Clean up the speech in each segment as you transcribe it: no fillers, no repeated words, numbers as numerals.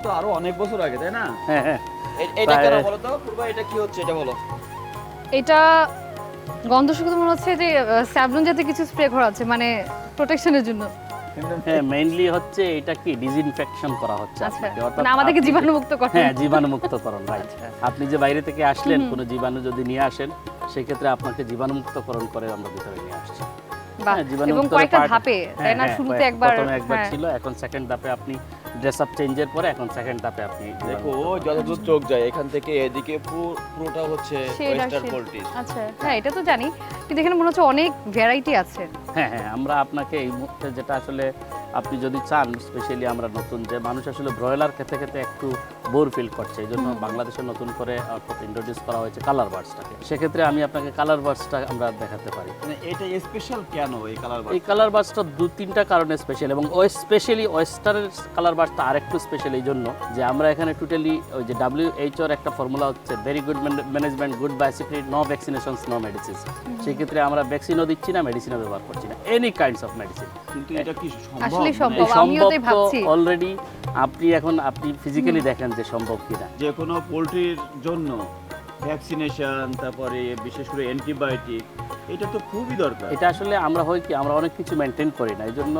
তো আরো অনেক বছর আগে, তাই না? হ্যাঁ হ্যাঁ এটা কেন বলো তো পূর্বা, এটা কি হচ্ছে এটা বলো। এটা গন্ধ শুকে মনে হচ্ছে যে স্যাভলন জাতীয় কিছু স্প্রে করা আছে, মানে প্রোটেকশনের জন্য। হ্যাঁ, মেইনলি হচ্ছে এটা কি ডিসইনফেকশন করা হচ্ছে আচ্ছা, আপনাকে, অর্থাৎ মানে আমাদেরকে আপনি- জীবাণুমুক্ত করা। হ্যাঁ, জীবাণুমুক্তকরণ, রাইট। আচ্ছা। আপনি যে বাইরে থেকে আসলেন কোনো জীবাণু যদি নিয়ে আসেন, সেক্ষেত্রে আপনাকে জীবাণুমুক্তকরণ করে আমরা ভিতরে নিয়ে আসছি। বাহ, হ্যাঁ, জীবাণু এবং মুক্তর কয়েকটা part- ধাপে, তাই না? হ্যাঁ, শুরুতে একবার, প্রথমে একবার হ্যাঁ। ছিল, এখন সেকেন্ড ধাপে আপনি ড্রেস আপ চেঞ্জের পরে এখন সেকেন্ড ধাপে আপনি দেখো যতদূর চোখ যায় এখান থেকে এদিকে পুরোটা হচ্ছে Shade আর ওয়েস্টার্ন shade। পোল্ট্রি। আচ্ছা, হ্যাঁ, এটা তো জানি, কিন্তু এখানে মনে হচ্ছে অনেক ভ্যারাইটি আছে। হ্যাঁ হ্যাঁ, আমরা আপনাকে এই মুহূর্তে যেটা আসলে আপনি যদি চান, স্পেশালি আমরা নতুন যে মানুষ আসলে ব্রয়লার খেতে খেতে একটু বোর ফিল করছে, এই জন্য বাংলাদেশে নতুন করে অর্থাৎ ইন্ট্রোডিউস করা হয়েছে কালার বার্ডসটাকে। সেক্ষেত্রে আমি আপনাকে কালার বার্ডসটা আমরা দেখাতে পারি। মানে এটা স্পেশাল কেন এই কালার? এই কালার বার্ডসটা দু তিনটা কারণে স্পেশাল, এবং স্পেশালি ওয়েস্টার্নের কালার বার্ডসটা আরেকটু স্পেশাল এই জন্য যে আমরা এখানে টোটালি ওই যে WHO এর একটা ফর্মুলা হচ্ছে very good management, good biosecurity, no vaccinations, no medicines. সেক্ষেত্রে আমরা ভ্যাকসিনও দিচ্ছি না, মেডিসিনও ব্যবহার করছি না, এনি কাইন্ডস অফ মেডিসিন। কিন্তু এটা কি সম্ভব? আসলে মানে সম্ভব। আমিও তাই ভাবছি। অলরেডি আপনি ফিজিক্যালি দেখেন যে সম্ভব কিনা। যে কোনো পোল্ট্রির জন্য ভ্যাকসিনেশন, তারপরে বিশেষ করে অ্যান্টিবায়োটিক, এটা তো খুবই দরকার। এটা আসলে আমরা হয় কি আমরা অনেক কিছু মেনটেন করি না, এই জন্য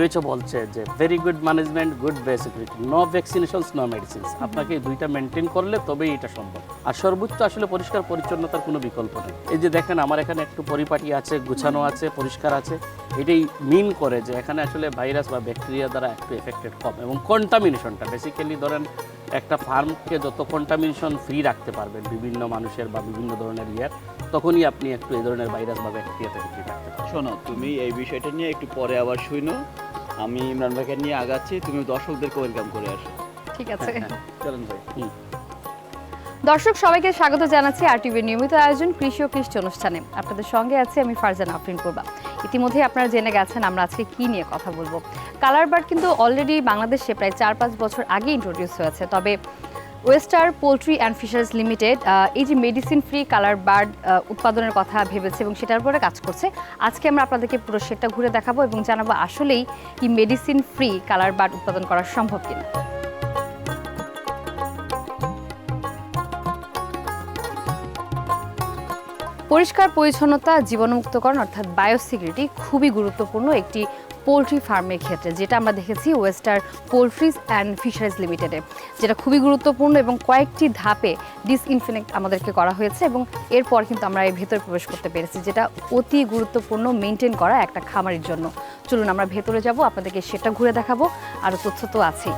WHO বলছে যে very good management, good biosecurity, no vaccinations, no medicines. আপনাকে এই দুইটা মেনটেন করলে তবেই এটা সম্ভব। আর সর্বোচ্চ আসলে পরিষ্কার পরিচ্ছন্নতার কোনো বিকল্প নেই। এই যে দেখেন আমার এখানে একটু পরিপাটি আছে, গুছানো আছে, পরিষ্কার আছে, এটাই মিন করে যে এখানে আসলে ভাইরাস বা ব্যাকটেরিয়া দ্বারা একটু এফেক্টেড কম, এবং কন্টামিনেশনটা বেসিক্যালি ধরেন একটা ফার্মকে যত কন্টামিনেশন ফ্রি রাখতে পারবেন বিভিন্ন মানুষের বা বিভিন্ন ধরনের তখনই আপনি একটু এই ধরনের ভাইরাস বা ব্যাকটেরিয়া থেকে ফ্রি রাখতে পারবেন। শোনো, তুমি এই বিষয়টা নিয়ে একটু পরে আবার শুনো। আমি ইমরান ভাইকে নিয়ে আগাচ্ছি, তুমি দর্শকদেরকে ওয়েলকাম করে আসো। ঠিক আছে। চলেন ভাই। দর্শক সবাইকে স্বাগত জানাচ্ছি আরটিভির নিয়মিত আয়োজন কৃষি ও কৃষি অনুষ্ঠানে। আপনাদের সঙ্গে আছি আমি ফারজানা আফরিন পূর্বা। ইতিমধ্যে আপনারা জেনে গেছেন আমরা আজকে কি নিয়ে কথা বলবো। কালার বার্ড কিন্তু অলরেডি বাংলাদেশে প্রায় 4-5 বছর আগে ইন্ট্রোডিউস হয়েছে, তবে oyster poultry and fishers limited এই যে মেডিসিন ফ্রি কালার বার্ড উৎপাদনের কথা ভেবেছে এবং সেটার উপরে কাজ করছে। আজকে আমরা আপনাদেরকে পুরো সেটটা ঘুরে দেখাবো এবং জানাবো আসলেই কি মেডিসিন ফ্রি কালার বার্ড উৎপাদন করা সম্ভব কিনা। পরিষ্কার পরিচ্ছন্নতা, জীবাণুমুক্তকরণ অর্থাৎ বায়োসিকিউরিটি খুবই গুরুত্বপূর্ণ একটি পোলট্রি ফার্মের ক্ষেত্রে, যেটা আমরা দেখেছি ওয়েস্টার পোলট্রিজ অ্যান্ড ফিশারিজ লিমিটেডে, যেটা খুবই গুরুত্বপূর্ণ এবং কয়েকটি ধাপে ডিসইনফেক্ট আমাদেরকে করা হয়েছে এবং এরপর কিন্তু আমরা এই ভেতরে প্রবেশ করতে পেরেছি, যেটা অতি গুরুত্বপূর্ণ মেনটেন করা একটা খামারের জন্য। চলুন আমরা ভেতরে যাব, আপনাদেরকে সেটা ঘুরে দেখাবো, আরও তথ্য তো আছেই।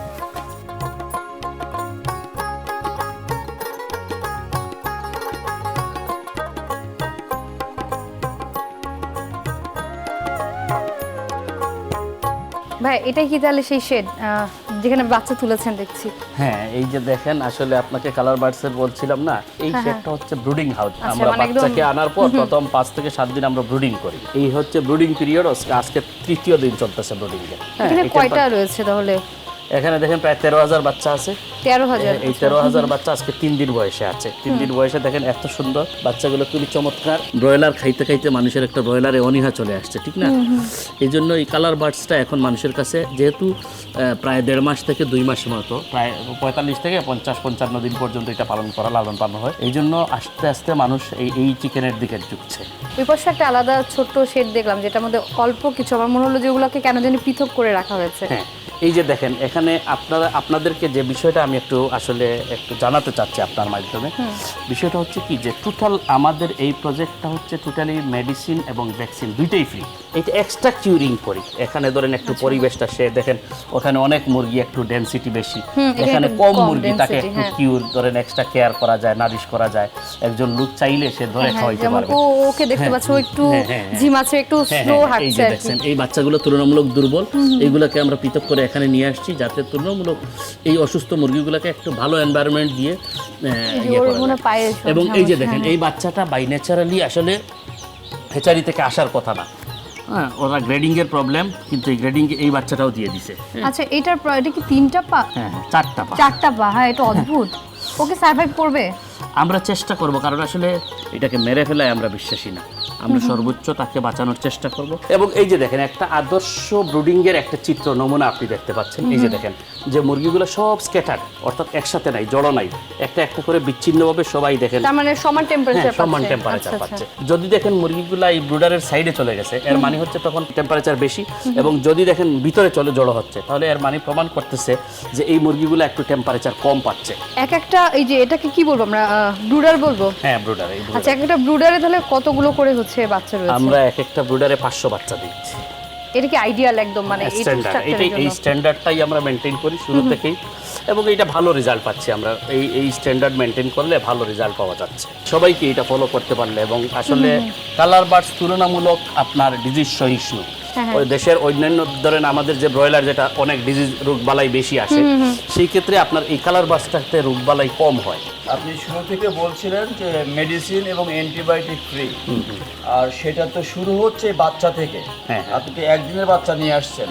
ভাই, এটাই কি তাহলে সেই শেড যেখানে বাচ্চা তুলেছেন দেখছি? হ্যাঁ, এই যে দেখেন আসলে আপনাকে কালার বার্ডসের বলছিলাম না, এই শেডটা হচ্ছে ব্রুডিং হাউস। আমরা মানে একদম বাচ্চাকে আনার পর প্রথম 5 থেকে 7 দিন আমরা ব্রুডিং করি। এই হচ্ছে ব্রুডিং পিরিয়ড, আজকে তৃতীয় দিন চলতেছে ব্রুডিং এর। এখানে কয়টা রয়েছে তাহলে? এখানে দেখেন প্রায় 13,000 বাচ্চা আছে। 13,000। এই 13,000 বাচ্চা আজকে 3 দিন বয়সে আছে। 3 দিন বয়সে দেখেন এত সুন্দর বাচ্চাগুলো, খুবই চমৎকার। ব্রয়লার খাইতে খাইতে মানুষের একটা ব্রয়লারে অনীহা চলে আসছে, ঠিক না? এই জন্য এই কালার বার্ডসটা এখন মানুষের কাছে যেহেতু প্রায় 1.5 মাস থেকে 2 মাস মতো, প্রায় 45 থেকে 50-55 দিন পর্যন্ত এটা লালন পালন হয়। এই জন্য আস্তে আস্তে মানুষ এই চিকেনের দিকে ঝুঁকছে। ওই পাশে একটা আলাদা ছোট্ট শেড দেখলাম, যেটার মধ্যে অল্প কিছু, আমার মনে হলো যেগুলোকে কেন জানি পৃথক করে রাখা হয়েছে। হ্যাঁ, এই যে দেখেন এখানে আপনাদেরকে যে বিষয়টা আমি একটু জানাতে চাচ্ছি আপনার মাধ্যমে, বিষয়টা হচ্ছে কি যে টোটাল আমাদের এই প্রজেক্টটা হচ্ছে টোটালি মেডিসিন এবং ভ্যাকসিন দুইটাই ফ্রি। এটা এক্সট্রা কিউরিং করি। এখানে ধরেন একটু পরিবেশটা দেখেন, ওখানে অনেক মুরগি একটু ডেনসিটি বেশি, এখানে কম মুরগি, তাকে একটু কিউর ধরেন এক্সট্রা কেয়ার করা যায়, নারিশ করা যায়। একজন লোক চাইলে সে ধরে খাওয়াইতে পারবে। ওকে দেখতে পাচ্ছ একটু ঝিমাচ্ছে, একটু স্লো হাঁটছে। এই যে দেখছেন এই বাচ্চাগুলো তুলনামূলক দুর্বল, এইগুলোকে আমরা পৃথক করে এখানে নিয়ে আসছি যাতে তুলনামূলক এই অসুস্থ মুরগিগুলোকে একটু ভালো এনভায়রনমেন্ট দিয়ে এবং এই যে দেখেন এই বাচ্চাটা বাই ন্যাচারালি আসলে হেচারি থেকে আসার কথা না। হ্যাঁ, ওরা গ্রেডিং এর প্রবলেম, কিন্তু এই গ্রেডিং এই বাচ্চাটাও দিয়ে দিছে। আচ্ছা, এটা কি 3টা পা? হ্যাঁ, 4টা পা। 4টা পা, হ্যাঁ, এটা অদ্ভুত। ওকে সার্ভাইভ করবে? আমরা চেষ্টা করব, কারণ আসলে এটাকে মেরে ফেলায় আমরা বিশ্বাসী না। আমরা সর্বোচ্চ তাকে বাঁচানোর চেষ্টা করব। এবং এই যে দেখেন একটা আদর্শ ব্রুডিংয়ের একটা চিত্র নমুনা আপনি দেখতে পাচ্ছেন। এই যে দেখেন যে মুরগিগুলো সব স্ক্যাটার্ড, অর্থাৎ একসাথে নাই, জড়ো নাই, একটা একটা করে বিচ্ছিন্নভাবে সবাই দেখেন তার মানে সমান টেম্পারেচার সমান টেম্পারেচার পাচ্ছে। যদি দেখেন মুরগিগুলো এই ব্রুডারের সাইডে চলে গেছে, এর মানে হচ্ছে তখন টেম্পারেচার বেশি। এবং যদি দেখেন ভিতরে চলে জড়ো হচ্ছে, তাহলে এর মানে প্রমাণ করতেছে যে এই মুরগিগুলো একটু টেম্পারেচার কম পাচ্ছে। এক একটা এই যে এটাকে কি বলবো আমরা, ব্রুডার বলবো? হ্যাঁ, ব্রুডার। এই আচ্ছা, এক একটা ব্রুডারে তাহলে কতগুলো করে হচ্ছে বাচ্চা রয়েছে? আমরা এক একটা ব্রুডারে 500 বাচ্চা দিচ্ছি। এটা কি আইডিয়াল একদম, মানে এই স্ট্যান্ডার্ড, এই স্ট্যান্ডার্ডটাই আমরা মেনটেন করি শুরু থেকেই, এবং এটা ভালো রেজাল্ট পাচ্ছি আমরা। এই স্ট্যান্ডার্ড মেনটেন করলে ভালো রেজাল্ট পাওয়া যাচ্ছে, সবাইকে এটা ফলো করতে পারলে। এবং আসলে কালার বার্ডস তুলনামূলক আপনার ডিজিজ সহিষ্ণু। ওই দেশের অন্যান্য ধরেন আমাদের যে ব্রয়লার, যেটা অনেক ডিজিজ রোগবালাই বেশি আসে, সেই ক্ষেত্রে আপনার এই কালার বার্ডসটাতে রোগবালাই কম হয়। আপনি শুরু থেকে বলছিলেন যে মেডিসিন এবং অ্যান্টিবায়োটিক ফ্রি, আর সেটা তো শুরু হচ্ছে বাচ্চা থেকে। আপনি তো একদিনের বাচ্চা নিয়ে আসছেন,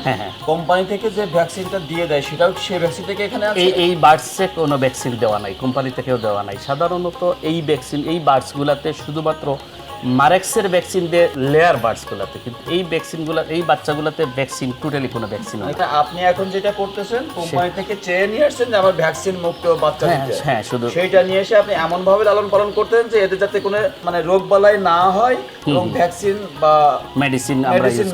কোম্পানি থেকে যে ভ্যাকসিনটা দিয়ে দেয় সেটাও সেই ভ্যাকসিন থেকে এখানে আছে? এই বার্ডসে কোনো ভ্যাকসিন দেওয়া নাই, কোম্পানি থেকেও দেওয়া নাই। সাধারণত এই ভ্যাকসিন এই বার্ডসগুলোতে শুধুমাত্র মারেক্সের ভ্যাকসিন দিয়ে লেয়ার বার্ডসগুলোতে, কিন্তু এই ভ্যাকসিনগুলো এই বাচ্চাগুলোতে ভ্যাকসিন টোটালি কোনো ভ্যাকসিন হয় না। আপনি এখন যেটা করতেছেন কোম্পানি থেকে চেয়ে নিয়ে আসছেন যে আমার ভ্যাকসিন মুক্ত বাচ্চা দিতে, হ্যাঁ, শুধু সেইটা নিয়ে এসে আপনি এমন ভাবে লালন পালন করতেন যে এদের যাতে কোনো মানে রোগ বালাই না হয় এবং ভ্যাকসিন বা মেডিসিন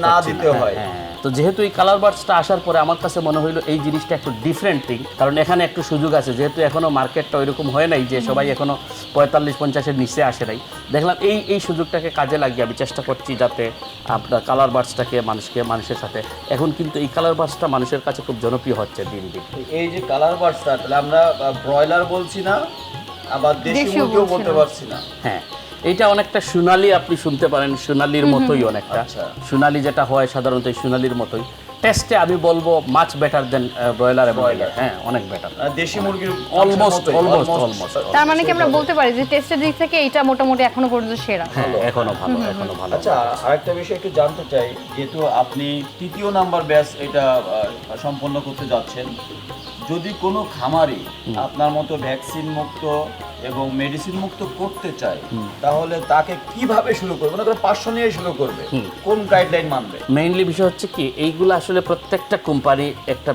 না দিতে হয়। তো যেহেতু এই কালার বার্ডসটা আসার পরে আমার কাছে মনে হইলো এই জিনিসটা একটু ডিফারেন্ট থিং, কারণ এখানে একটু সুযোগ আছে, যেহেতু এখনো মার্কেটটা ওইরকম হয় নাই যে সবাই এখনো 45-50-এর নিচে আসে নাই। দেখলাম এই সুযোগটাকে কাজে লাগিয়ে আমি চেষ্টা করছি যাতে আপনার কালার বার্ডসটাকে মানুষের সাথে, এখন কিন্তু এই কালার বার্ডসটা মানুষের কাছে খুব জনপ্রিয় হচ্ছে দিন দিন। এই যে কালার বার্ডসটা, তাহলে আমরা ব্রয়লার বলছি না, আবার দেশি মুরগিও বলতে পারছি না। হ্যাঁ, এটা অনেকটা সোনালি, আপনি শুনতে পারেন সোনালির মতোই অনেকটা। সোনালি যেটা হয় সাধারণত সোনালির মতোই টেস্টে আমি বলবো মাচ বেটার দেন ব্রয়লার। হ্যাঁ, অনেক বেটার, দেশি মুরগির অলমোস্ট। তার মানে কি আমরা বলতে পারি যে টেস্টের দিক থেকে এটা মোটামুটি এখনো পর্যন্ত সেরা? হ্যাঁ, এখনো ভালো। আচ্ছা, আরেকটা বিষয় একটু জানতে চাই, যেহেতু আপনি 3য় নাম্বার ব্যাচ এটা সম্পন্ন করতে যাচ্ছেন, যদি কোনো খামারি আপনার মতো ভ্যাকসিন মুক্ত এবং মেডিসিন মুক্ত করতে চায়, তাহলে তাকে কিভাবে শুরু করবে? মনে করো 500 নিয়ে শুরু করবে, কোন গাইডলাইন মানবে? মেইনলি বিষয় হচ্ছে কি, এইগুলো আসলে প্রত্যেকটা কোম্পানি একটা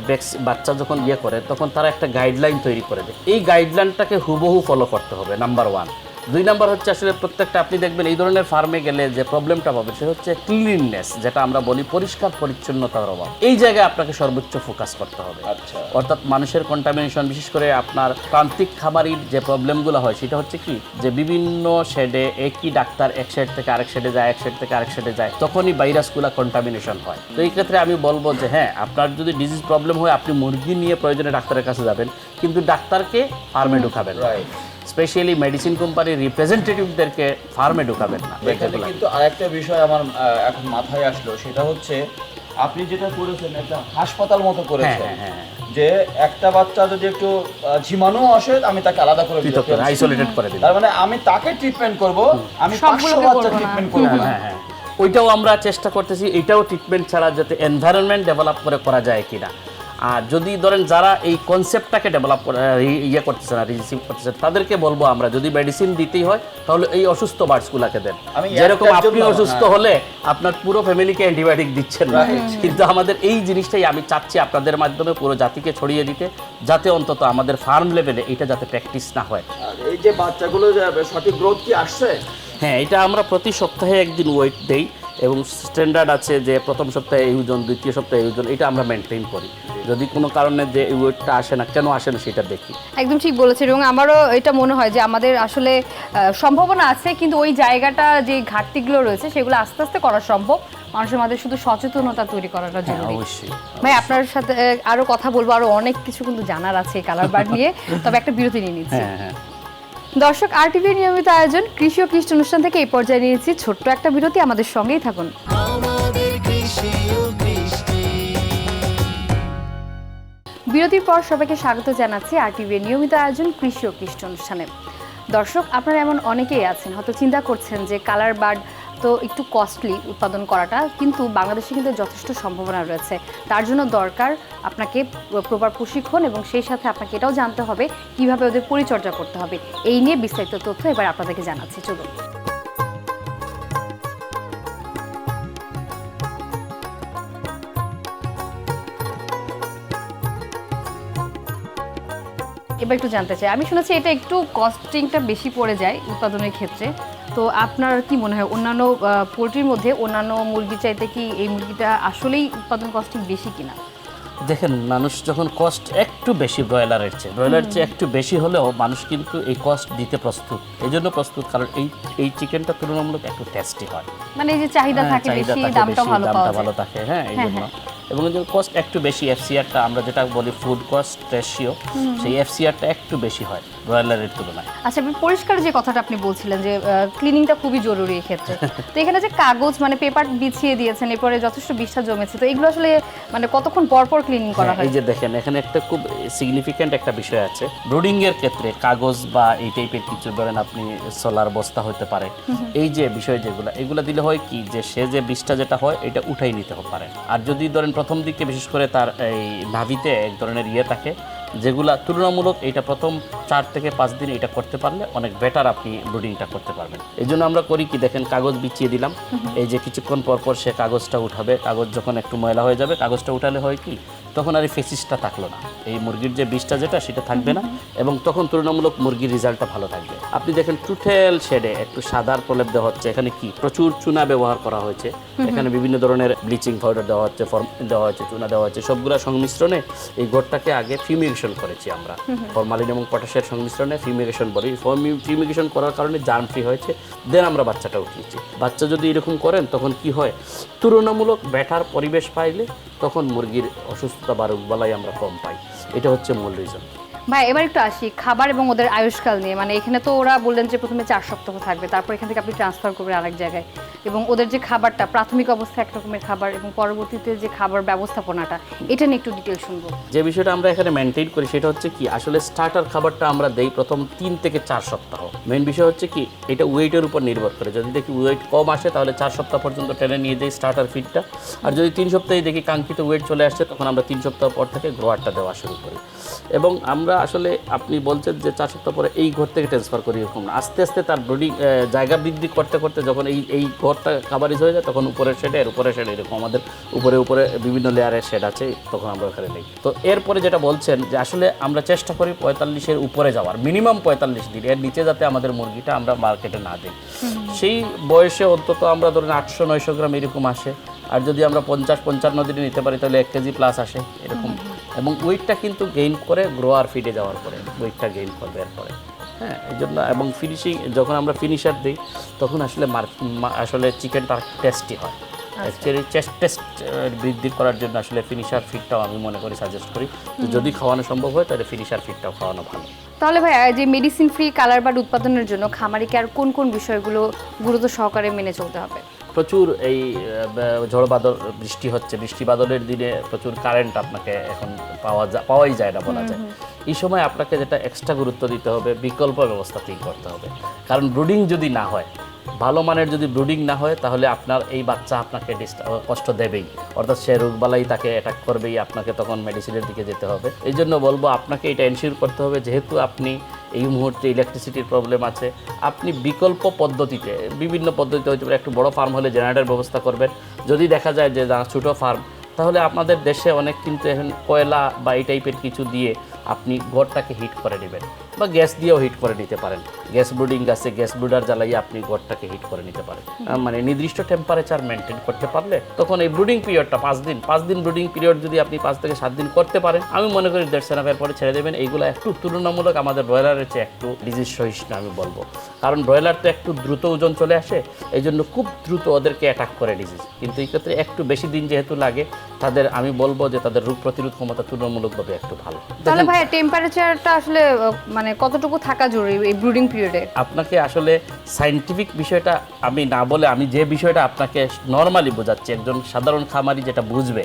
বাচ্চা যখন করে তখন তারা একটা গাইডলাইন তৈরি করে দেয়। এই গাইডলাইনটাকে হুবহু ফলো করতে হবে, নাম্বার 1। 2 নাম্বার হচ্ছে আসলে প্রত্যেকটা আপনি দেখবেন এই ধরনের ফার্মে গেলে যে প্রবলেমটা পাবে সেটা হচ্ছে ক্লিননেস, যেটা আমরা বলি পরিষ্কার পরিচ্ছন্নতার অভাব। এই জায়গায় আপনাকে সর্বোচ্চ ফোকাস করতে হবে। অর্থাৎ মানুষের কন্টামিনেশন, বিশেষ করে আপনার প্রান্তিক খামারির যে প্রবলেমগুলো হয় সেটা হচ্ছে কি, যে বিভিন্ন শেডে একই ডাক্তার এক শেড থেকে আরেক শেডে যায়, এক শেড থেকে আরেক শেডে যায়, তখনই ভাইরাসগুলো কন্টামিনেশন হয়। তো এই ক্ষেত্রে আমি বলবো যে হ্যাঁ, আপনার যদি ডিজিজ প্রবলেম হয় আপনি মুরগি নিয়ে প্রয়োজনে ডাক্তারের কাছে যাবেন, কিন্তু ডাক্তারকে ফার্মে ঢুকাবেন, স্পেশালি মেডিসিন কোম্পানির রিপ্রেজেন্টেটিভদেরকে ফার্মে ঢুকাবেন না। এখানে কিন্তু আরেকটা বিষয় আমার এখন মাথায় আসলো, সেটা হচ্ছে আপনি যেটা করেছেন একটা হাসপাতাল মতো করেছেন, যে একটা বাচ্চা যদি একটু ঝিমানো আসে আমি তাকে আলাদা করে দিই, আইসোলেটেড করে দিই। তার মানে আমি তাকে ট্রিটমেন্ট করব, আমি 500 বাচ্চা ট্রিটমেন্ট করব না। হ্যাঁ, ওইটাও আমরা চেষ্টা করতেছি, এটাও ট্রিটমেন্ট ছাড়া যাতে এনভায়রনমেন্ট ডেভেলপ করে করা যায় কিনা। আর যদি ধরেন যারা এই কনসেপ্টটাকে ডেভেলপ করতেছে না, রিসিভ করতেছে, তাদেরকে বলবো আমরা যদি মেডিসিন দিতেই হয় তাহলে এই অসুস্থ বার্ডসগুলোকে দেন। যেরকম আপনি অসুস্থ হলে আপনার পুরো ফ্যামিলিকে অ্যান্টিবায়োটিক দিচ্ছেন না, কিন্তু আমাদের এই জিনিসটাই আমি চাচ্ছি আপনাদের মাধ্যমে পুরো জাতিকে ছড়িয়ে দিতে, যাতে অন্তত আমাদের ফার্ম লেভেলে এটা যাতে প্র্যাকটিস না হয়। এই যে বাচ্চাগুলো সঠিক গ্রোথ কি আসছে? হ্যাঁ, এটা আমরা প্রতি সপ্তাহে একদিন ওয়েট দেই, এবং স্ট্যান্ডার্ড আছে যে প্রথম সপ্তাহে এই ওজন, দ্বিতীয় সপ্তাহে এই ওজন, এটা আমরা মেনটেন করি। যদি কোনো কারণে যে এই ওয়েটটা আসে না, কেন আসে না সেটা দেখি। একদম ঠিক বলেছেন, এবং আমারও এটা মনে হয় যে আমাদের আসলে সম্ভাবনা আছে, কিন্তু ওই জায়গাটা যে ঘাটতিগুলো রয়েছে সেগুলো আস্তে আস্তে করা সম্ভব। মানুষের মধ্যে শুধু সচেতনতা তৈরি করাটা জরুরি। অবশ্যই ভাই, আপনার সাথে আরো কথা বলবো, আরো অনেক কিছু কিন্তু জানার আছে কালার বার্ড নিয়ে, তবে একটা বিরতি নিয়ে নিচ্ছি। দর্শক, RTV নিয়মিত আয়োজন কৃষি ও কৃষি অনুষ্ঠান থেকে এই পর্যায়ে নিয়েছি ছোট্ট একটা বিরতি, আমাদের সঙ্গেই থাকুন। বিরতির পর সবাইকে স্বাগত জানাচ্ছি RTV নিয়মিত আয়োজন কৃষি ও কৃষি অনুষ্ঠানে। দর্শক, আপনারা এমন অনেকেই আছেন হয়তো চিন্তা করছেন যে কালার বার্ড তো একটু কস্টলি উৎপাদন করাটা, কিন্তু বাংলাদেশে কিন্তু যথেষ্ট সম্ভাবনা রয়েছে। তার জন্য দরকার আপনাকে প্রপার প্রশিক্ষণ, এবং সেই সাথে আপনাকে এটাও জানতে হবে কিভাবে ওদের পরিচর্যা করতে হবে। এই নিয়ে বিস্তারিত তথ্য এবার আপনাদেরকে জানাচ্ছি, চলুন। বা একটু জানতে চাই, আমি শুনেছি এটা একটু কস্টিংটা বেশি পড়ে যায় উৎপাদনের ক্ষেত্রে, তো আপনার কি মনে হয় অন্যান্য পোলট্রির মধ্যে অন্যান্য মুরগির চাইতে কি এই মুরগিটা আসলেই উৎপাদন কস্টিং বেশি কিনা? দেখেন, মানুষ যখন কস্ট একটু বেশি ব্রয়লারের চেয়ে একটু বেশি হলেও মানুষ কিন্তু এই কস্ট দিতে প্রস্তুত। এই জন্য প্রস্তুত কারণ এই চিকেনটা তুলনামূলক একটু টেস্টি হয়, মানে এই যে চাহিদা থাকে বেশি, দামটা ভালো পাওয়া যায়। থাকে, হ্যাঁ এই জন্য। এবং যে কস্ট একটু বেশি, এফসিআরটা আমরা যেটা বলি ফুড কস্ট রেশিও, সেই এফসিআরটা একটু বেশি হয় ব্রয়লারের তুলনায়। আচ্ছা, পরিষ্কার যে কথাটা আপনি বলছিলেন যে ক্লিনিংটা খুবই জরুরি এই ক্ষেত্রে, তো এখানে যে কাগজ মানে পেপার বিছিয়ে দিয়েছেন, এরপরে যথেষ্ট বিষ্ঠা জমেছে, তো এগুলো আসলে মানে কতক্ষণ পর পর ক্লিনিং করা হয়? এই যে দেখেন, এখানে একটা খুব সিগনিফিক্যান্ট একটা বিষয় আছে। ব্রুডিং এর ক্ষেত্রে কাগজ বা এই টাইপের কিছু, ধরেন আপনি সোলার বস্তা হতে পারে, এই যে বিষয় এগুলা দিলে হয় কি যে সে যে বিষটা যেটা হয় এটা উঠাই নিতে পারে। আর যদি ধরেন প্রথম দিকে বিশেষ করে তার এই নাভিতে এক ধরনের থাকে, যেগুলা তুলনামূলক এইটা প্রথম 4 থেকে 5 দিন এটা করতে পারলে অনেক বেটার আপনি ব্রুডিংটা করতে পারবেন। এই জন্য আমরা করি কি, দেখেন কাগজ বিছিয়ে দিলাম, এই যে কিছুক্ষণ পর পর সে কাগজটা উঠাবে, কাগজ যখন একটু ময়লা হয়ে যাবে কাগজটা উঠালে হয় কি, তখন আর এই ফেসিসটা থাকলো না, এই মুরগির যে বিষটা যেটা সেটা থাকবে না, এবং তখন তুলনামূলক মুরগির রেজাল্টটা ভালো থাকবে। আপনি দেখেন টোটাল শেডে একটু সাদার প্রলেপ দেওয়া হচ্ছে, এখানে কি প্রচুর চুনা ব্যবহার করা হয়েছে, এখানে বিভিন্ন ধরনের ব্লিচিং পাউডার দেওয়া হচ্ছে, ফর্মালিন দেওয়া হচ্ছে, চুনা দেওয়া হচ্ছে, সবগুলো সংমিশ্রণে এই ঘরটাকে আগে ফিউমিগেশন করেছি আমরা, ফর্মালিন এবং পটাশের সংমিশ্রণে ফিউমিগেশন করি। ফিউমিগেশন করার কারণে জার্ম ফ্রি হয়েছে, দেন আমরা বাচ্চাটা উঠিয়েছি। বাচ্চা যদি এরকম করেন তখন কি হয়, তুলনামূলক বেটার পরিবেশ পাইলে তখন মুরগির অসুস্থতা বা রোগবালাই আমরা কম পাই। এটা হচ্ছে মূল রিজন। ভাই এবার একটু আসি খাবার এবং ওদের আয়ুষ্কাল নিয়ে, মানে এখানে তো ওরা বললেন যে প্রথমে 4 সপ্তাহ থাকবে, তারপর এখান থেকে আপনি ট্রান্সফার করবেন আরেক জায়গায়, এবং ওদের যে খাবারটা প্রাথমিক অবস্থায় এক রকমের খাবার এবং পরবর্তীতে যে খাবার ব্যবস্থাপনাটা, এটা নিয়ে একটু ডিটেল শুনবো। যে বিষয়টা আমরা এখানে মেনটেন করি সেটা হচ্ছে কি, আসলে স্টার্টার খাবারটা আমরা দেই প্রথম 3 থেকে 4 সপ্তাহ। মেন বিষয় হচ্ছে কি, এটা ওয়েটের উপর নির্ভর করে, যদি দেখি ওয়েট কম আসে তাহলে 4 সপ্তাহ পর্যন্ত টেনে নিয়ে দেই স্টার্টার ফিডটা, আর যদি 3 সপ্তাহে দেখি কাঙ্ক্ষিত ওয়েট চলে আসছে তখন আমরা 3 সপ্তাহ পর থেকে গ্রোয়ারটা দেওয়া শুরু করি। এবং আমরা আসলে আপনি বলছেন যে 4 সপ্তাহ পরে এই ঘর থেকে ট্রান্সফার করি, এরকম না, আস্তে আস্তে তার ব্রিডিং জায়গা বৃদ্ধি করতে করতে যখন এই ঘরটা খাবারিজ হয়ে যায় তখন উপরের শেড এরকম আমাদের উপরে বিভিন্ন লেয়ারের শেড আছে, তখন আমরা ওখানে নেই। তো এরপরে যেটা বলছেন যে আসলে আমরা চেষ্টা করি 45-এর উপরে যাওয়ার, মিনিমাম 45 দিন, এর নিচে যাতে আমাদের মুরগিটা আমরা মার্কেটে না দিই। সেই বয়সে অন্তত আমরা ধরেন 800-900 গ্রাম এরকম আসে, আর যদি আমরা 50-55 দিনে নিতে পারি তাহলে 1 কেজি প্লাস আসে এরকম। এবং ওয়েটটা কিন্তু গেইন করে গ্রোয়ার ফিডে যাওয়ার পরে ওয়েটটা গেইন করবে এরপরে, হ্যাঁ এই জন্য। এবং ফিনিশিং যখন আমরা ফিনিশার দিই তখন আসলে আসলে চিকেনটা টেস্টি হয়। অ্যাকচুয়ালি টেস্ট বৃদ্ধি করার জন্য আসলে ফিনিশার ফিডটাও আমি মনে করি সাজেস্ট করি, যদি খাওয়ানো সম্ভব হয় তাহলে ফিনিশার ফিডটাও খাওয়ানো ভালো। তাহলে ভাই যে মেডিসিন ফ্রি কালার বার্ড উৎপাদনের জন্য খামারিকে আর কোন কোন বিষয়গুলো গুরুত্ব সহকারে মেনে চলতে হবে? প্রচুর এই ঝড় বাদল বৃষ্টি হচ্ছে, বৃষ্টি বাদলের দিনে প্রচুর কারেন্ট আপনাকে এখন পাওয়াই যায় না বলা যায়। এই সময় আপনাকে যেটা এক্সট্রা গুরুত্ব দিতে হবে, বিকল্প ব্যবস্থা ঠিক করতে হবে। কারণ ব্রুডিং যদি না হয়, ভালো মানের যদি ব্রুডিং না হয় তাহলে আপনার এই বাচ্চা আপনাকে কষ্ট দেবেই, অর্থাৎ সে রোগবালাই তাকে অ্যাটাক করবেই, আপনাকে তখন মেডিসিনের দিকে যেতে হবে। এই জন্য বলবো আপনাকে এটা এনশিওর করতে হবে, যেহেতু আপনি এই মুহূর্তে ইলেকট্রিসিটির প্রবলেম আছে, আপনি বিকল্প পদ্ধতিতে, বিভিন্ন পদ্ধতিতে হতে পারে, একটু বড় ফার্ম হলে জেনারেটর ব্যবস্থা করবেন। যদি দেখা যায় যে ছোটো ফার্ম, তাহলে আপনাদের দেশে অনেক কিন্তু এখন কয়লা বা এই টাইপের কিছু দিয়ে আপনি ঘরটাকে হিট করে নেবেন, বা গ্যাস দিয়েও হিট করে নিতে পারেন। গ্যাস ব্রুডিং আছে, গ্যাস ব্রুডার জ্বালাইয়ে আপনি ঘরটাকে হিট করে নিতে পারেন। মানে নির্দিষ্ট টেম্পারেচার মেনটেন করতে পারলে তখন এই ব্রুডিং পিরিয়ডটা 5 দিন ব্রুডিং পিরিয়ড যদি আপনি 5 থেকে 7 দিন করতে পারেন, আমি মনে করি 1.5 পরে ছেড়ে দেবেন। এইগুলো একটু তুলনামূলক আমাদের ব্রয়লারের চেয়ে একটু ডিজিজ সহিষ্ণু আমি বলবো, কারণ ব্রয়লার তো একটু দ্রুত ওজন চলে আসে, এই জন্য খুব দ্রুত ওদেরকে অ্যাটাক করে ডিজিজ। কিন্তু এই ক্ষেত্রে একটু বেশি দিন যেহেতু লাগে, তাদের আমি বলবো যে তাদের রোগ প্রতিরোধ ক্ষমতা তুলনামূলকভাবে একটু ভালো। তাহলে ভাই টেম্পারেচারটা আসলে মানে কতটুকু থাকা জরুরি এই ব্রুডিং পিরিয়ডে? আপনাকে আসলে সায়েন্টিফিক বিষয়টা আমি না বলে, আমি যে বিষয়টা আপনাকে নর্মালি বোঝাচ্ছি, একজন সাধারণ খামারি যেটা বুঝবে,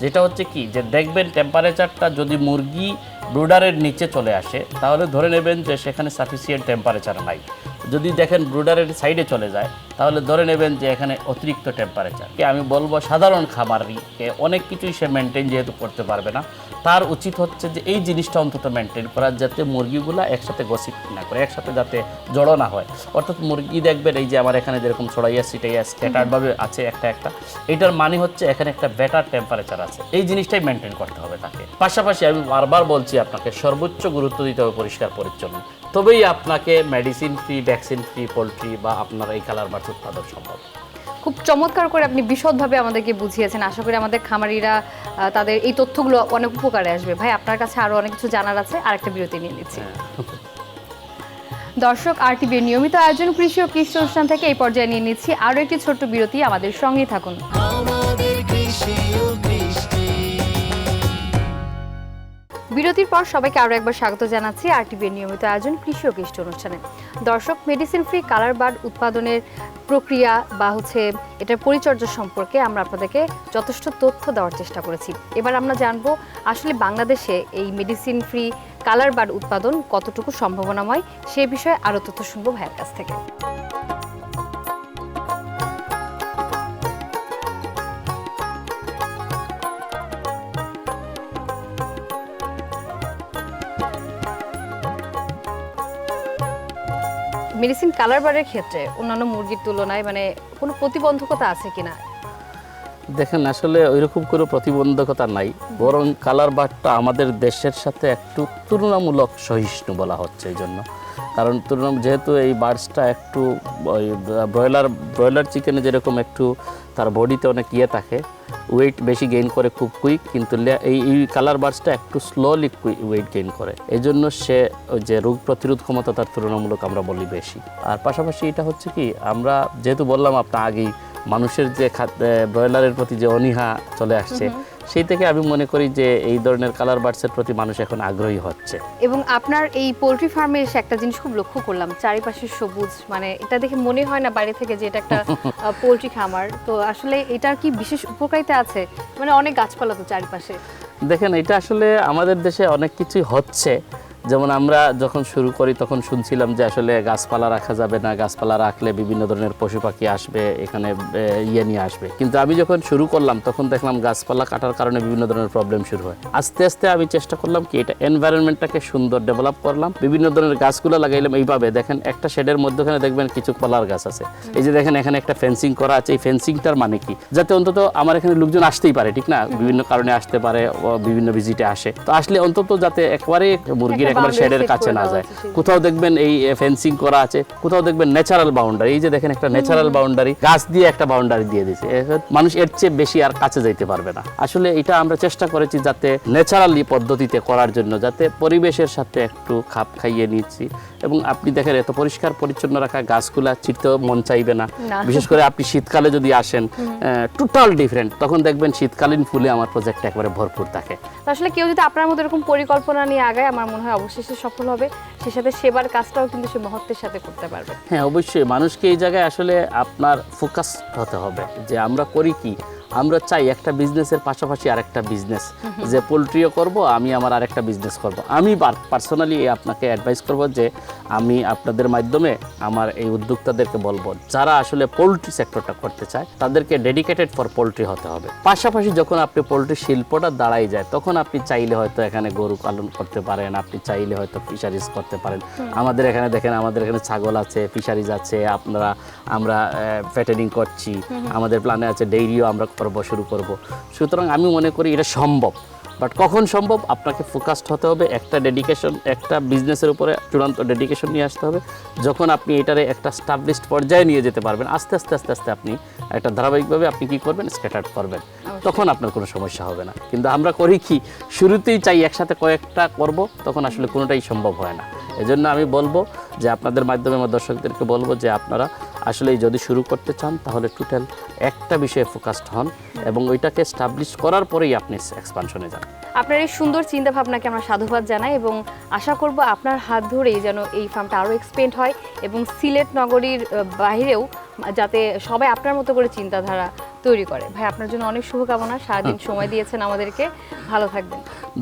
যেটা হচ্ছে কি, যে দেখবেন টেম্পারেচারটা যদি মুরগি ব্রুডারের নিচে চলে আসে তাহলে ধরে নেবেন যে সেখানে সাফিসিয়েন্ট টেম্পারেচার নাই। যদি দেখেন ব্রুডারের সাইডে চলে যায় তাহলে ধরে নেবেন যে এখানে অতিরিক্ত টেম্পারেচার, আমি বলবো সাধারণ খামারিকে অনেক কিছুই সে মেনটেন যেহেতু করতে পারবে না, তার উচিত হচ্ছে যে এই জিনিসটা অন্তত মেনটেন করা, যাতে মুরগিগুলো একসাথে গসিপ না করে, একসাথে যাতে জড়ো না হয়। অর্থাৎ মুরগি দেখবেন এই যে আমার এখানে যেরকম ছড়াইয়া ছিটাইয়া স্ক্যাটারভাবে আছে একটা একটা, এটার মানে হচ্ছে এখানে একটা বেটার টেম্পারেচার আছে, এই জিনিসটাই মেনটেন করতে হবে তাকে। পাশাপাশি আমি বারবার বলছি আপনাকে সর্বোচ্চ গুরুত্ব দিতে হবে পরিষ্কার পরিচ্ছন্ন, তবেই আপনাকে medicine free, vaccine free poultry বা আপনার এই কালার বার্ড উৎপাদন সম্ভব। খুব চমৎকার করে আপনি বিশদভাবে আমাদেরকে বুঝিয়েছেন। আশা করি আমাদের খামারিরা তাদের এই তথ্যগুলো অনেক উপকারে আসবে। ভাই, আপনার কাছে আরও অনেক কিছু জানার আছে, আরেকটা বিরতি নিয়ে নিচ্ছি। দর্শক, আরটিভির নিয়মিত আয়োজন কৃষি ও কৃষি অনুষ্ঠান থেকে এই পর্যায়ে নিয়ে নিচ্ছি আরও একটি ছোট্ট বিরতি। আমাদের সঙ্গেই থাকুন। বিরতির পর সবাইকে আরও একবার স্বাগত জানাচ্ছি আরটিভির নিয়মিত আয়োজন কৃষি ও কৃষি অনুষ্ঠানে। দর্শক, মেডিসিন ফ্রি কালার বার্ড উৎপাদনের প্রক্রিয়া বা এটার পরিচর্যা সম্পর্কে আমরা আপনাদেরকে যথেষ্ট তথ্য দেওয়ার চেষ্টা করেছি। এবার আমরা জানবো আসলে বাংলাদেশে এই মেডিসিন ফ্রি কালার বার্ড উৎপাদন কতটুকু সম্ভাবনাময়, সে বিষয়ে আরও তথ্য শুনবো ভাইয়ের কাছ থেকে। মেডিসিন কালার বারের ক্ষেত্রে অন্যান্য মুরগির তুলনায় কোনো প্রতিবন্ধকতা আছে কিনা? দেখেন, আসলে ওইরকম কোনো প্রতিবন্ধকতা নাই, বরং কালার বার্ডটা আমাদের দেশের সাথে একটু তুলনামূলক সহিষ্ণু বলা হচ্ছে। এই জন্য কারণ যেহেতু এই বার্ডসটা একটু ওই ব্রয়লার চিকেনে যেরকম একটু তার বডিতে অনেক থাকে, ওয়েট বেশি গেইন করে খুব কুইক, কিন্তু এই কালার বার্ডসটা একটু স্লোলি ওয়েট গেইন করে। এই জন্য সে ওই যে রোগ প্রতিরোধ ক্ষমতা তার তুলনামূলক আমরা বলি বেশি। আর পাশাপাশি এটা হচ্ছে কি, আমরা যেহেতু বললাম আপনার আগেই, মানুষের যে ব্রয়লারের প্রতি যে অনীহা চলে আসছে, সেই থেকে আমি মনে করি যে এই ধরনের কালার বার্ডসের প্রতি মানুষ এখন আগ্রহী হচ্ছে। এবং আপনার এই পোলট্রি ফার্মে এসে একটা জিনিস খুব লক্ষ্য করলাম, চারিপাশে সবুজ, এটা দেখে মনে হয় না বাইরে থেকে যে এটা একটা পোলট্রি খামার। তো আসলে এটার কি বিশেষ উপকারিতা আছে? অনেক গাছপালা তো চারিপাশে। দেখেন, এটা আসলে আমাদের দেশে অনেক কিছুই হচ্ছে। যেমন আমরা যখন শুরু করি তখন শুনছিলাম যে আসলে গাছপালা রাখা যাবে না, গাছপালা রাখলে বিভিন্ন ধরনের পশু পাখি আসবে, এখানে নিয়ে আসবে। কিন্তু আমি যখন শুরু করলাম তখন দেখলাম গাছপালা কাটার কারণে বিভিন্ন ধরনের প্রবলেম শুরু হয়। আস্তে আস্তে আমি চেষ্টা করলাম কি, এটা এনভায়রনমেন্টটাকে সুন্দর ডেভেলপ করলাম, বিভিন্ন ধরনের গাছগুলো লাগাইলাম। এইভাবে দেখেন, একটা শেডের মধ্যখানে দেখবেন কিছু কলার গাছ আছে। এই যে দেখেন, এখানে একটা ফেন্সিং করা আছে। এই ফেন্সিংটার মানে কি, যাতে অন্তত আমার এখানে লোকজন আসতেই পারে, ঠিক না, বিভিন্ন কারণে আসতে পারে, বিভিন্ন ভিজিটে আসে, তো আসলে অন্তত যাতে একবারে মুরগির একবার শেডের কাছে না যায়। কোথাও দেখবেন এই ফেন্সিং করা আছে, কোথাও দেখবেন ন্যাচারাল বাউন্ডারি। এই যে দেখেন, একটা ন্যাচারাল বাউন্ডারি, গাছ দিয়ে একটা বাউন্ডারি দিয়ে দিয়েছে, মানুষ এর চেয়ে বেশি আর কাছে যাইতে পারবে না। আসলে এটা আমরা চেষ্টা করেছি যাতে ন্যাচারালি পদ্ধতিতে করার জন্য, যাতে পরিবেশের সাথে একটু খাপ খাইয়ে নিচ্ছি। এবং আপনি দেখেন, এত পরিষ্কার পরিচ্ছন্ন রাখা গাছগুলা চিরতেও মন চাইবে না। বিশেষ করে আপনি শীতকালে যদি আসেন, টোটাল ডিফারেন্ট, তখন দেখবেন শীতকালীন ফুলে আমার প্রজেক্ট একবারে ভরপুর থাকে। আসলে কেউ যদি আপনার মতো এরকম পরিকল্পনা নিয়ে আগায়, আমার মনে হয় অবশ্যই সে সফল হবে। সে সাথে সেবার কাজটাও কিন্তু সে মহত্বের সাথে করতে পারবে। হ্যাঁ, অবশ্যই মানুষকে এই জায়গায় আসলে আপনার ফোকাস হতে হবে যে আমরা করি কি। আমরা চাই একটা বিজনেসের পাশাপাশি আরেকটা বিজনেস, যে পোলট্রিও করব, আমি আমার আরেকটা বিজনেস করব। আমি পার্সোনালি আপনাকে অ্যাডভাইস করব যে আমি আপনাদের মাধ্যমে আমার এই উদ্যোক্তাদেরকে বলবো, যারা আসলে পোলট্রি সেক্টরটা করতে চায় তাদেরকে ডেডিকেটেড ফর পোলট্রি হতে হবে। পাশাপাশি যখন আপনি পোলট্রি শিল্পটা দাঁড়াই যায়, তখন আপনি চাইলে হয়তো এখানে গরু পালন করতে পারেন, আপনি চাইলে হয়তো ফিশারিজ করতে পারেন। আমাদের এখানে দেখেন, আমাদের এখানে ছাগল আছে, ফিশারিজ আছে, আমরা ফ্যাটেনিং করছি, আমাদের প্ল্যানে আছে ডেইরিও আমরা শুরু করব। সুতরাং আমি মনে করি এটা সম্ভব, বাট কখন সম্ভব, আপনাকে ফোকাসড হতে হবে, একটা ডেডিকেশন, একটা বিজনেসের উপরে চূড়ান্ত ডেডিকেশন নিয়ে আসতে হবে। যখন আপনি এটারে একটা স্টাবলিশড পর্যায়ে নিয়ে যেতে পারবেন, আস্তে আস্তে আস্তে আস্তে আপনি একটা ধারাবাহিকভাবে আপনি কি করবেন, স্ক্যাটার্ড করবেন, তখন আপনার কোনো সমস্যা হবে না। কিন্তু আমরা করি কি, শুরুতেই চাই একসাথে কয়েকটা করব, তখন আসলে কোনোটাই সম্ভব হয় না। এজন্য আমি বলবো যে আপনাদের মাধ্যমে আমার দর্শকদেরকে বলবো যে আপনারা আসলে যদি শুরু করতে চান, তাহলে টোটাল একটা বিষয়ে ফোকাসড হন এবং ওইটাকে এস্টাবলিশ করার পরেই আপনি এক্সপানশনে যান। আপনার এই সুন্দর চিন্তা ভাবনাকে আমরা সাধুবাদ জানাই এবং আশা করব আপনার হাত ধরেই যেন এই ফার্মটা আরও এক্সপেন্ড হয় এবং সিলেট নগরীর বাইরেও যাতে সবাই আপনার মতো করে চিন্তাধারা তৈরি করে। ভাই আপনার জন্য অনেক শুভকামনা, সারাদিন সময় দিয়েছেন আমাদেরকে, ভালো থাকবেন।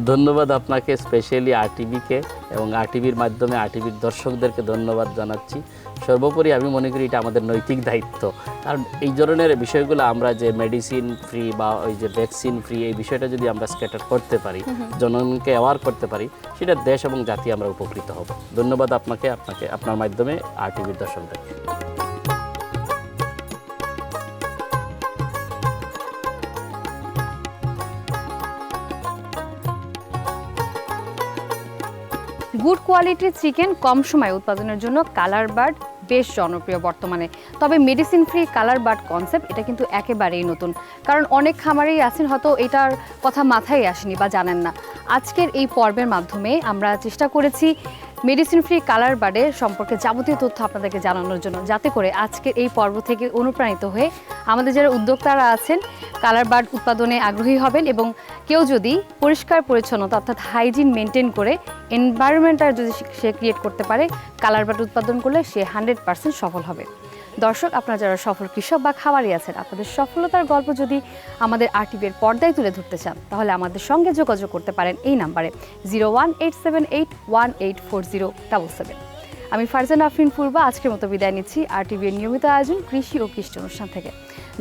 ধন্যবাদ আপনাকে, স্পেশালি আরটিভিকে এবং আরটিভির মাধ্যমে আরটিভির দর্শকদেরকে ধন্যবাদ জানাচ্ছি। সর্বোপরি আমি মনে করি এটা আমাদের নৈতিক দায়িত্ব, কারণ এই ধরনের বিষয়গুলো আমরা যে মেডিসিন ফ্রি বা ওই যে ভ্যাকসিন ফ্রি এই বিষয়টা যদি আমরা স্ক্যাটার করতে পারি, জনগণকে অ্যাওয়ার করতে পারি, সেটা দেশ এবং জাতি আমরা উপকৃত হব। ধন্যবাদ আপনাকে, আপনার মাধ্যমে আরটিভির দর্শকদেরকে। গুড কোয়ালিটির চিকেন কম সময়ে উৎপাদনের জন্য কালার বার্ড বেশ জনপ্রিয় বর্তমানে। তবে medicine free colour bird concept এটা কিন্তু একেবারেই নতুন, কারণ অনেক খামারেই আছেন হয়তো এটার কথা মাথায় আসেনি বা জানেন না। আজকের এই পর্বের মাধ্যমে আমরা চেষ্টা করেছি মেডিসিন ফ্রি কালার বার্ডের সম্পর্কে যাবতীয় তথ্য আপনাদেরকে জানানোর জন্য, যাতে করে আজকের এই পর্ব থেকে অনুপ্রাণিত হয়ে আমাদের যারা উদ্যোক্তারা আছেন কালার বার্ড উৎপাদনে আগ্রহী হবেন, এবং কেউ যদি পরিষ্কার পরিচ্ছন্নতা অর্থাৎ হাইজিন মেনটেন করে এনভায়রনমেন্টটা যদি সে ক্রিয়েট করতে পারে, কালার বার্ড উৎপাদন করলে সে 100% সফল হবে। দর্শক, আপনারা যারা সফল কৃষক বা খামারি আছেন, আপনাদের সফলতার গল্প যদি আমাদের আরটিভির পর্দায় তুলে ধরতে চান, তাহলে আমাদের সঙ্গে যোগাযোগ করতে পারেন এই নাম্বারে 018781840777। আমি ফারজানা আফরিন পূর্বা আজকের মতো বিদায় নিচ্ছি আরটিভির নিয়মিত আয়োজন কৃষি ও কৃষি অনুষ্ঠান থেকে।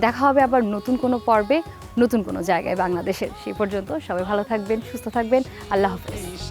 দেখা হবে আবার নতুন কোনো পর্বে, নতুন কোনো জায়গায় বাংলাদেশের। সেই পর্যন্ত সবাই ভালো থাকবেন, সুস্থ থাকবেন। আল্লাহ হাফেজ।